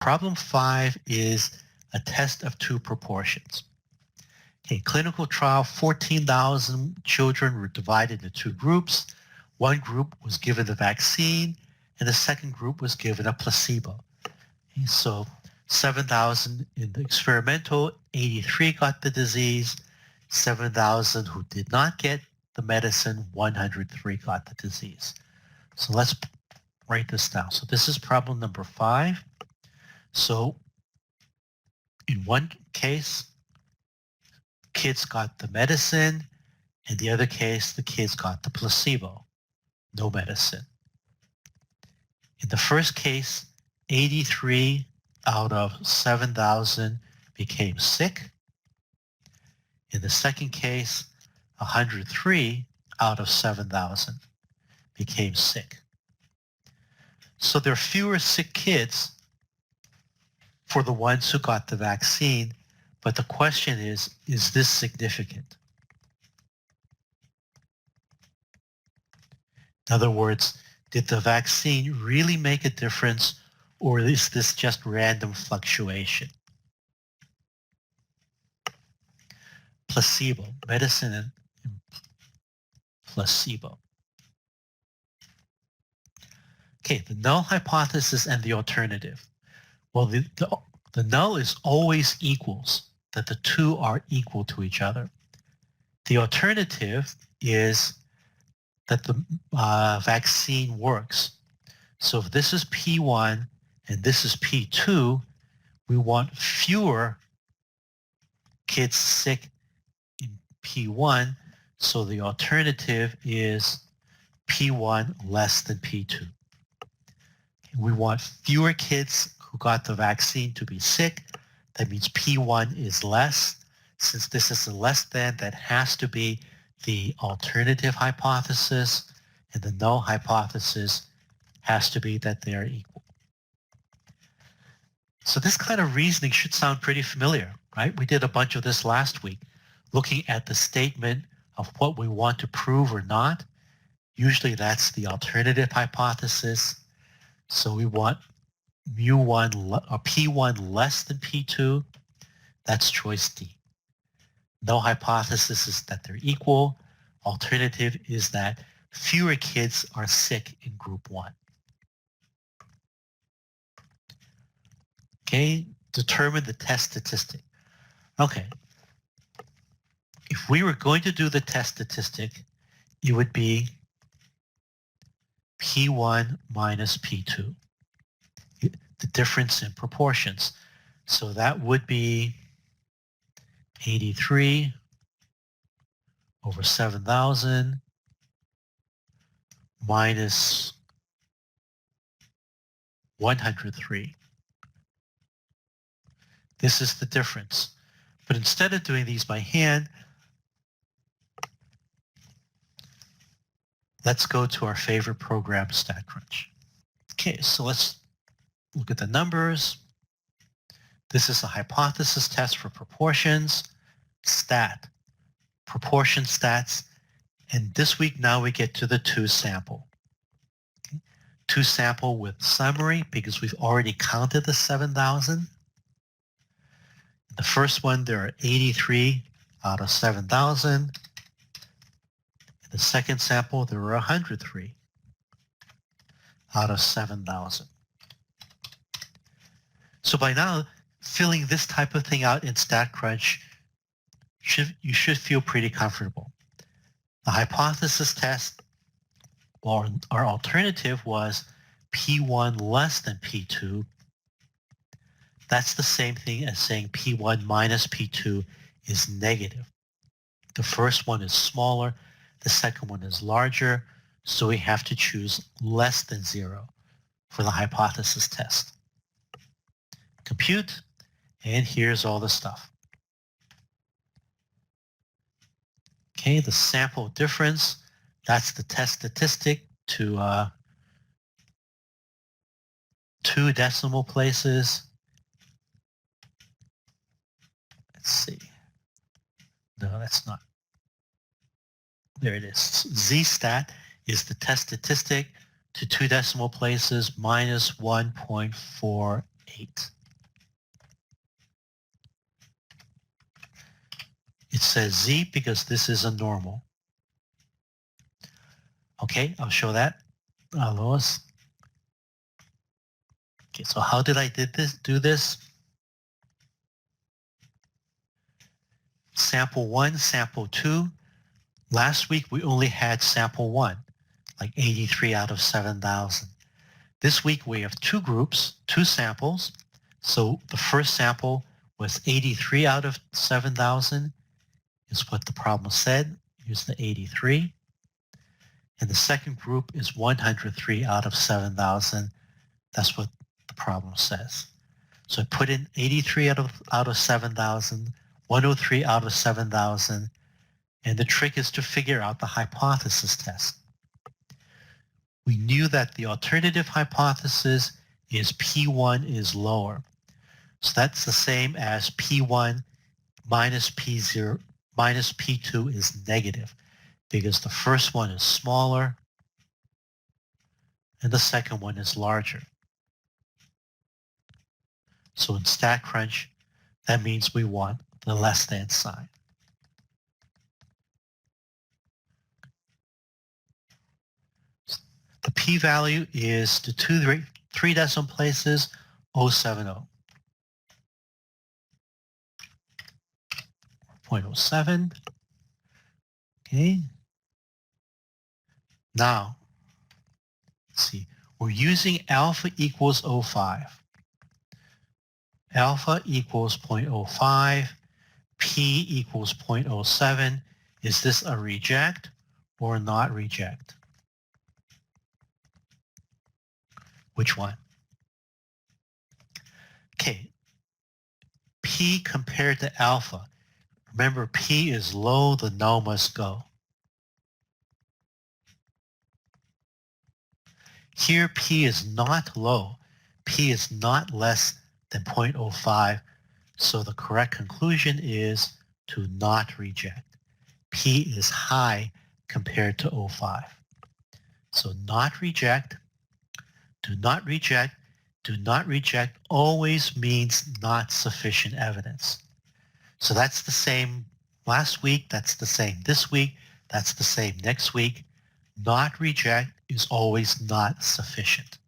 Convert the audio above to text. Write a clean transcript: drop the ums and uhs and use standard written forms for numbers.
Problem 5 is a test of two proportions. Okay, clinical trial, 14,000 children were divided into two groups. One group was given the vaccine, and the second group was given a placebo. Okay, so 7,000 in the experimental, 83 got the disease, 7,000 who did not get the medicine, 103 got the disease. So let's write this down. So this is problem number 5. So in one case, kids got the medicine. In the other case, the kids got the placebo, no medicine. In the first case, 83 out of 7,000 became sick. In the second case, 103 out of 7,000 became sick. So there are fewer sick kids for the ones who got the vaccine, but the question is this significant? In other words, did the vaccine really make a difference, or is this just random fluctuation? Placebo, medicine and placebo. Okay, the null hypothesis and the alternative. Well, the null is always equals, that the two are equal to each other. The alternative is that the vaccine works. So if this is P1 and this is P2, we want fewer kids sick in P1, so the alternative is P1 less than P2. We want fewer kids who got the vaccine to be sick. That means P1 is less. Since this is a less than, that has to be the alternative hypothesis, and the null hypothesis has to be that they are equal. So this kind of reasoning should sound pretty familiar, right? We did a bunch of this last week, looking at the statement of what we want to prove or not. Usually that's the alternative hypothesis. So we want mu1 or P1 less than P2. That's choice D. Null hypothesis is that they're equal. Alternative is that fewer kids are sick in group 1. Okay, determine the test statistic. Okay, if we were going to do the test statistic, it would be P1 minus P2, the difference in proportions. So that would be 83 over 7,000 minus 103. This is the difference. But instead of doing these by hand, let's go to our favorite program, StatCrunch. Okay, so let's look at the numbers. This is a hypothesis test for proportions, stat, proportion stats, and this week now we get to the two sample. Okay. Two sample with summary because we've already counted the 7,000. The first one, there are 83 out of 7,000. In the second sample, there were 103 out of 7,000. So by now, filling this type of thing out in StatCrunch, you should feel pretty comfortable. The hypothesis test, or our alternative, was P1 less than P2. That's the same thing as saying P1 minus P2 is negative. The first one is smaller, the second one is larger, so we have to choose less than 0 for the hypothesis test. Compute, and here's all the stuff. Okay, the sample difference, that's the test statistic to 2 decimal places. Let's see. No, that's not. There it is. Z-stat is the test statistic to 2 decimal places minus 1.48. 8. It says Z because this is a normal. Okay, I'll show that, Lois. Okay, so how did I do this? Sample 1, sample 2. Last week we only had sample 1, like 83 out of 7,000. This week we have 2 groups, 2 samples. So the first sample was 83 out of 7,000 is what the problem said. Here's the 83. And the second group is 103 out of 7,000. That's what the problem says. So I put in 83 out of 7,000, 103 out of 7,000, and the trick is to figure out the hypothesis test. We knew that the alternative hypothesis is P1 is lower. So that's the same as P1 minus P0 minus P2 is negative because the first one is smaller and the second one is larger. So in StatCrunch, that means we want the less than sign. The p-value is to 3 decimal places 0.070. 0.07. Okay. Now, let's see. We're using alpha equals 0.05. Alpha equals 0.05. P equals 0.07. Is this a reject or not reject? Which one? Okay. P compared to alpha. Remember, P is low, the null must go. Here, P is not low. P is not less than 0.05. So the correct conclusion is to not reject. P is high compared to 0.05. So not reject, do not reject, do not reject always means not sufficient evidence. So that's the same last week, that's the same this week, that's the same next week. Not reject is always not sufficient.